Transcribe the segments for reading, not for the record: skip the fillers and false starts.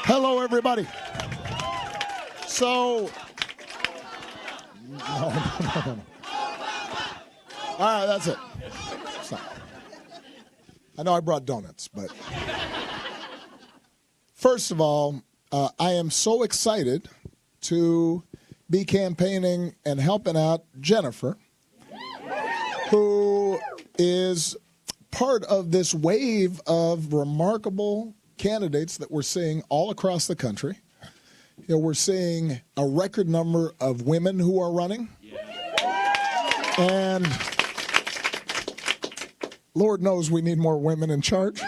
Hello, everybody. So, no. All right, that's it. I know I brought donuts, but first of all, I am so excited to be campaigning and helping out Jennifer, who is part of this wave of remarkable candidates that we're seeing all across the country. You know, we're seeing a record number of women who are running. And Lord knows we need more women in charge.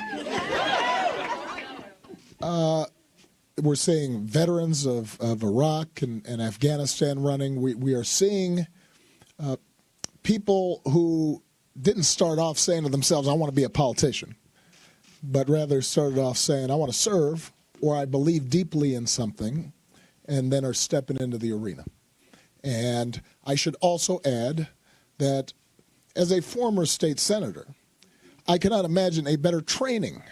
We're seeing veterans of Iraq and Afghanistan running. We are seeing people who didn't start off saying to themselves, I want to be a politician, but rather started off saying, I want to serve, or I believe deeply in something, and then are stepping into the arena. And I should also add that as a former state senator, I cannot imagine a better training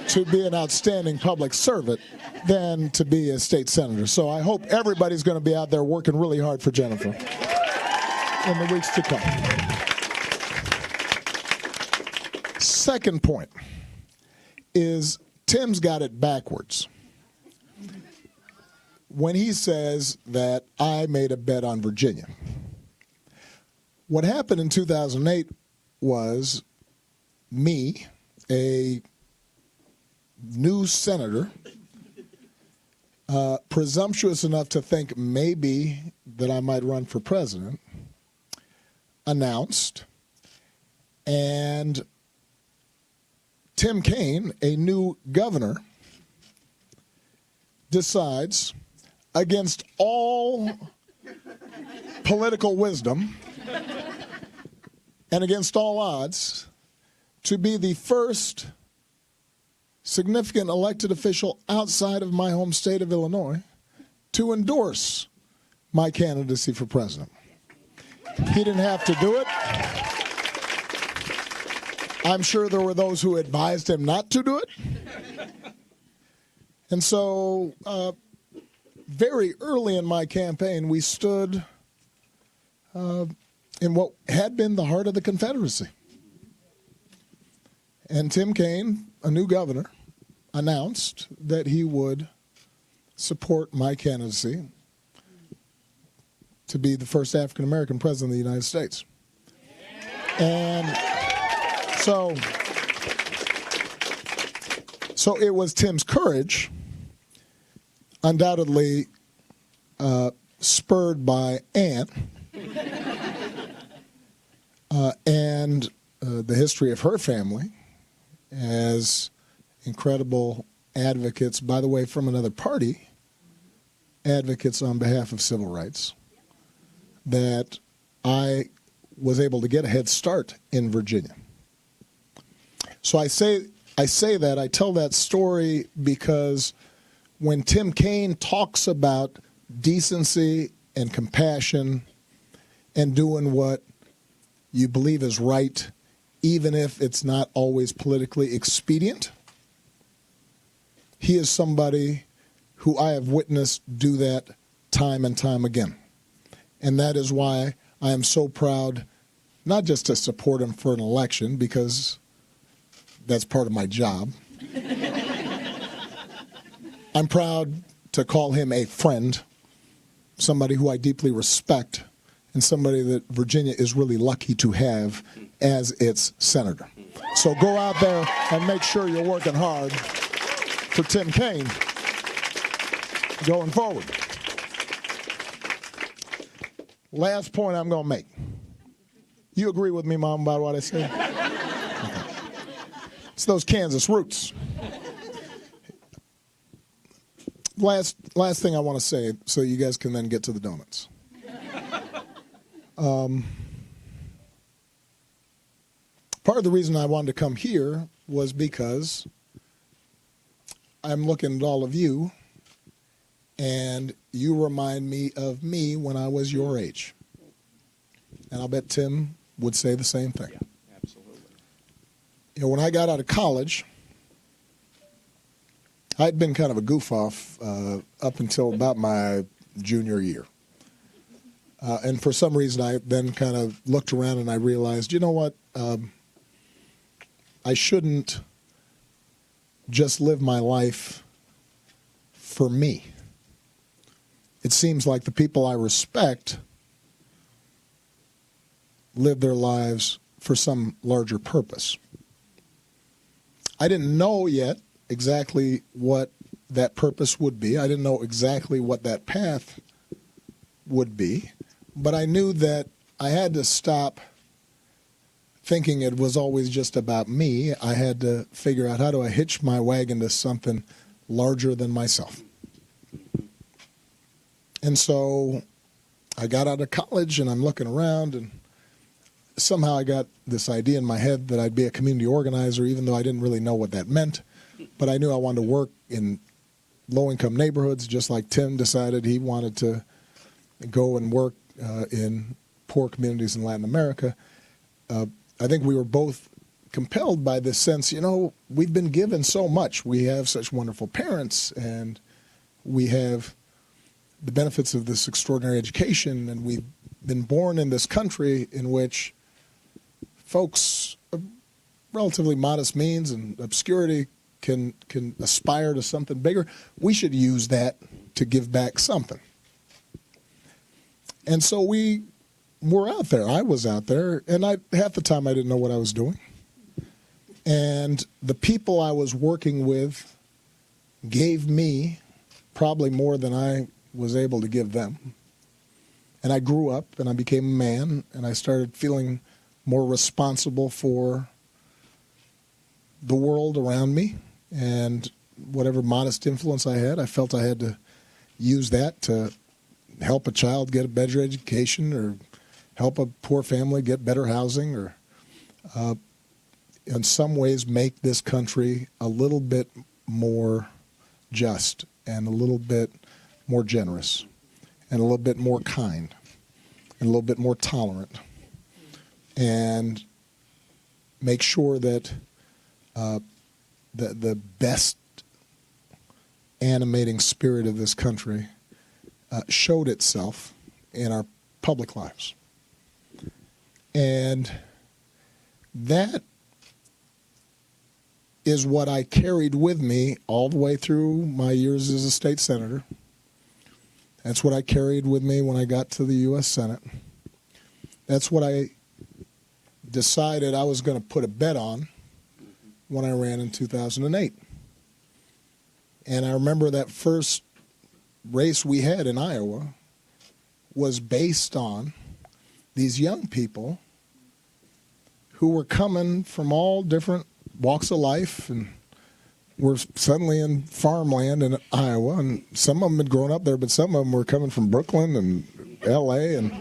to be an outstanding public servant than to be a state senator. So I hope everybody's going to be out there working really hard for Jennifer in the weeks to come. Second point is Tim's got it backwards when he says that I made a bet on Virginia. What happened in 2008 was me, a new senator, presumptuous enough to think maybe that I might run for president, announced, and Tim Kaine, a new governor, decides, against all political wisdom and against all odds, to be the first significant elected official outside of my home state of Illinois to endorse my candidacy for president. He didn't have to do it. I'm sure there were those who advised him not to do it. And so very early in my campaign, we stood in what had been the heart of the Confederacy. And Tim Kaine, a new governor, announced that he would support my candidacy to be the first African-American president of the United States. And so it was Tim's courage, undoubtedly spurred by Ann, and the history of her family as incredible advocates, by the way, from another party, advocates on behalf of civil rights, that I was able to get a head start in Virginia. So I tell that story because when Tim Kaine talks about decency and compassion and doing what you believe is right, even if it's not always politically expedient, he is somebody who I have witnessed do that time and time again. And that is why I am so proud, not just to support him for an election, because that's part of my job. I'm proud to call him a friend, somebody who I deeply respect, and somebody that Virginia is really lucky to have as its senator. So go out there and make sure you're working hard for Tim Kaine going forward. Last point I'm going to make. You agree with me, Mom, about what I said? Okay. It's those Kansas roots. Last thing I want to say, so you guys can then get to the donuts. Part of the reason I wanted to come here was because I'm looking at all of you, and you remind me of me when I was your age. And I'll bet Tim would say the same thing. Yeah, absolutely. You know, when I got out of college, I'd been kind of a goof-off up until about my junior year. And for some reason, I then kind of looked around and I realized, you know what? I shouldn't just live my life for me. It seems like the people I respect live their lives for some larger purpose. I didn't know yet exactly what that purpose would be. I didn't know exactly what that path would be. But I knew that I had to stop thinking it was always just about me. I had to figure out, how do I hitch my wagon to something larger than myself? And so I got out of college and I'm looking around, and somehow I got this idea in my head that I'd be a community organizer, even though I didn't really know what that meant. But I knew I wanted to work in low-income neighborhoods, just like Tim decided he wanted to go and work in poor communities in Latin America. I think we were both compelled by this sense, you know, we've been given so much. We have such wonderful parents, and we have the benefits of this extraordinary education, and we've been born in this country in which folks of relatively modest means and obscurity can aspire to something bigger. We should use that to give back something. And so we were out there. I was out there, and half the time I didn't know what I was doing. And the people I was working with gave me probably more than I was able to give them. And I grew up, and I became a man, and I started feeling more responsible for the world around me. And whatever modest influence I had, I felt I had to use that to help a child get a better education, or help a poor family get better housing, or in some ways make this country a little bit more just and a little bit more generous and a little bit more kind and a little bit more tolerant, and make sure that the best animating spirit of this country showed itself in our public lives. And that is what I carried with me all the way through my years as a state senator. That's what I carried with me when I got to the U.S. Senate. That's what I decided I was going to put a bet on when I ran in 2008. And I remember that first race we had in Iowa was based on these young people who were coming from all different walks of life and were suddenly in farmland in Iowa, and some of them had grown up there, but some of them were coming from Brooklyn and L.A., and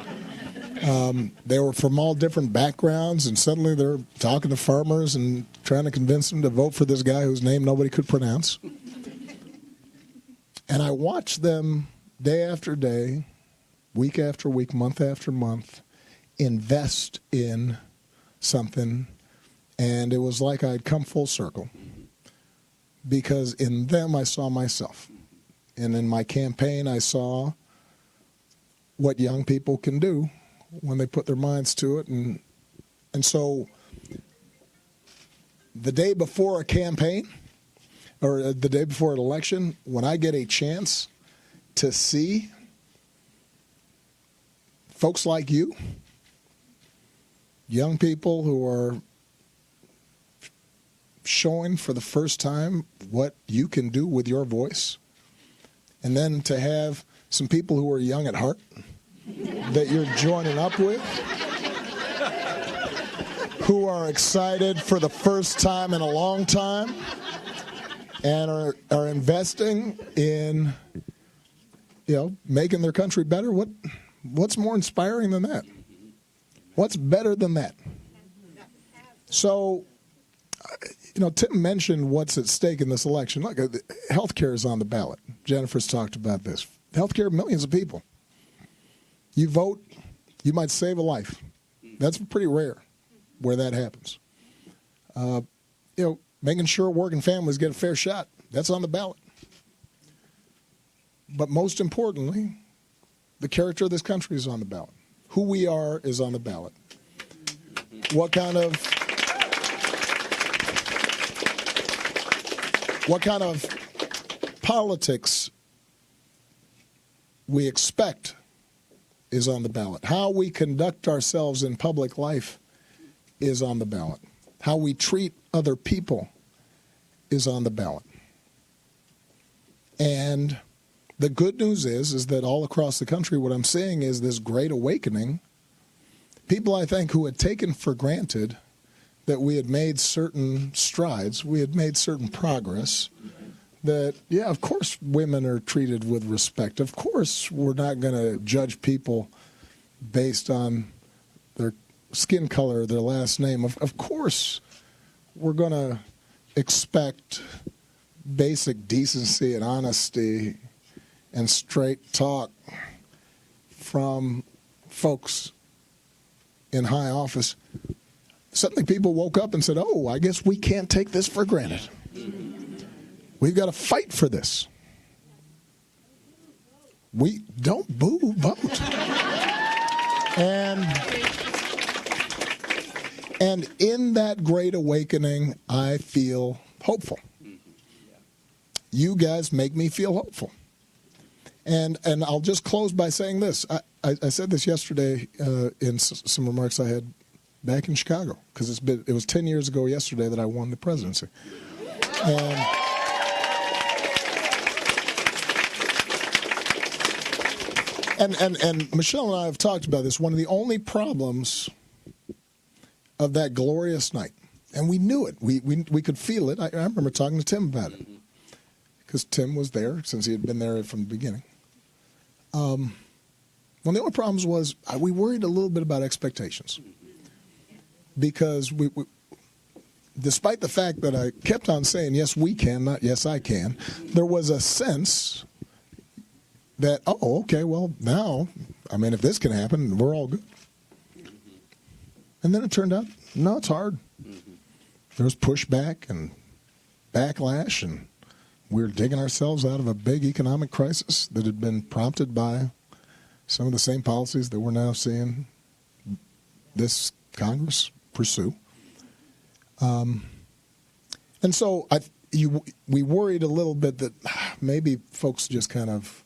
they were from all different backgrounds, and suddenly they're talking to farmers and trying to convince them to vote for this guy whose name nobody could pronounce. And I watched them day after day, week after week, month after month, invest in something, and it was like I'd come full circle, because in them I saw myself. And in my campaign I saw what young people can do when they put their minds to it. And so the day before a campaign, or the day before an election, when I get a chance to see folks like you, young people who are showing for the first time what you can do with your voice, and then to have some people who are young at heart that you're joining up with, who are excited for the first time in a long time and are investing in, you know, making their country better. What's more inspiring than that? What's better than that? So, you know, Tim mentioned what's at stake in this election. Look, health care is on the ballot. Jennifer's talked about this. Health care, millions of people. You vote, you might save a life. That's pretty rare where that happens. You know, making sure working families get a fair shot. That's on the ballot. But most importantly, the character of this country is on the ballot. Who we are is on the ballot. What kind of politics we expect is on the ballot. How we conduct ourselves in public life is on the ballot. How we treat other people is on the ballot. And the good news is that all across the country, what I'm seeing is this great awakening. People, I think, who had taken for granted that we had made certain strides, we had made certain progress, that, yeah, of course women are treated with respect. Of course we're not going to judge people based on their skin color, their last name. Of course we're going to expect basic decency and honesty and straight talk from folks in high office. Suddenly people woke up and said, oh, I guess we can't take this for granted. We've got to fight for this. We don't boo, vote. And in that great awakening, I feel hopeful. You guys make me feel hopeful. And I'll just close by saying this. I said this yesterday in some remarks I had back in Chicago, because it was 10 years ago yesterday that I won the presidency. And Michelle and I have talked about this. One of the only problems of that glorious night, and we knew it. We could feel it. I remember talking to Tim about it, because Tim was there since he had been there from the beginning. One of the only problems was we worried a little bit about expectations, because we despite the fact that I kept on saying, yes, we can, not yes, I can, there was a sense that, oh, okay, well, now, I mean, if this can happen, we're all good. And then it turned out, no, it's hard. There was pushback and backlash, and we were digging ourselves out of a big economic crisis that had been prompted by some of the same policies that we're now seeing this Congress pursue. And so we worried a little bit that maybe folks just kind of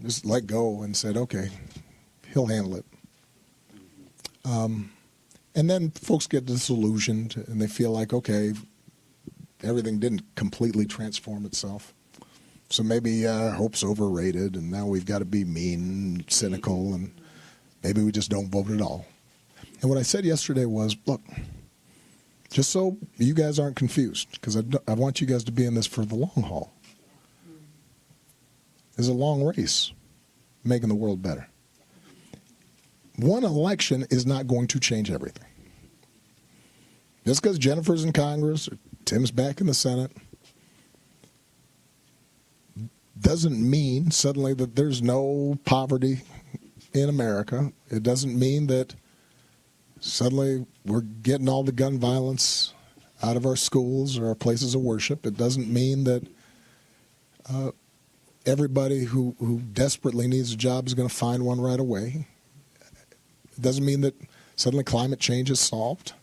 just let go and said, okay, he'll handle it. And then folks get disillusioned and they feel like, okay, everything didn't completely transform itself. So maybe hope's overrated, and now we've got to be mean and cynical, and maybe we just don't vote at all. And what I said yesterday was, look, just so you guys aren't confused, because I want you guys to be in this for the long haul. It's a long race making the world better. One election is not going to change everything. Just because Jennifer's in Congress or Tim's back in the Senate doesn't mean suddenly that there's no poverty in America. It doesn't mean that suddenly we're getting all the gun violence out of our schools or our places of worship. It doesn't mean that everybody who desperately needs a job is going to find one right away. It doesn't mean that suddenly climate change is solved.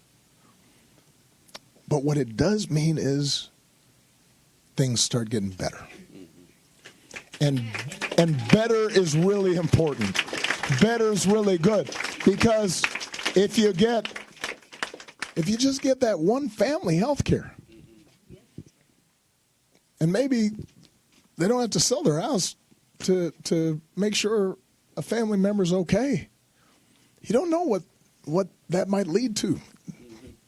But what it does mean is things start getting better. And better is really important. Better is really good, because if you just get that one family health care, and maybe they don't have to sell their house to make sure a family member's okay. You don't know what that might lead to.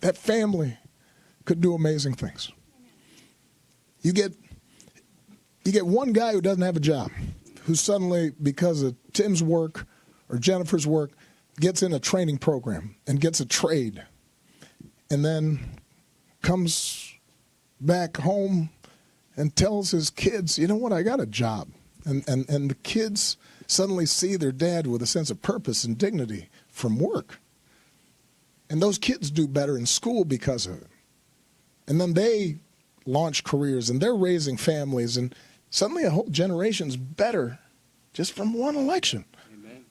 That family could do amazing things. You get one guy who doesn't have a job, who suddenly, because of Tim's work or Jennifer's work, gets in a training program and gets a trade, and then comes back home and tells his kids, you know what, I got a job. And the kids suddenly see their dad with a sense of purpose and dignity from work. And those kids do better in school because of it. And then they launch careers, and they're raising families, and Suddenly a whole generation's better just from one election. Amen.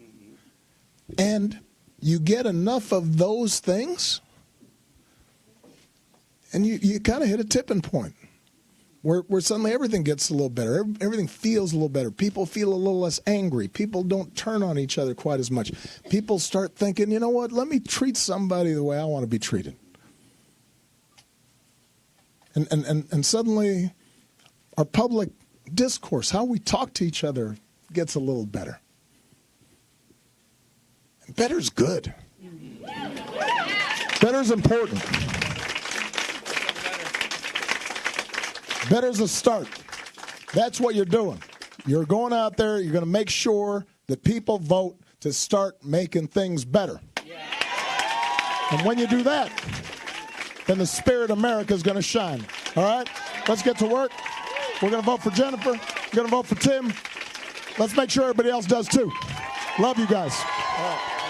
Mm-hmm. And you get enough of those things, and you kind of hit a tipping point where suddenly everything gets a little better. Everything feels a little better. People feel a little less angry. People don't turn on each other quite as much. People start thinking, you know what, let me treat somebody the way I want to be treated. And suddenly our public discourse, how we talk to each other, gets a little better. And better's good. Better's important. Better's a start. That's what you're doing. You're going out there, you're going to make sure that people vote to start making things better. And when you do that, then the spirit of America is going to shine. All right? Let's get to work. We're going to vote for Jennifer. We're going to vote for Tim. Let's make sure everybody else does too. Love you guys. All right.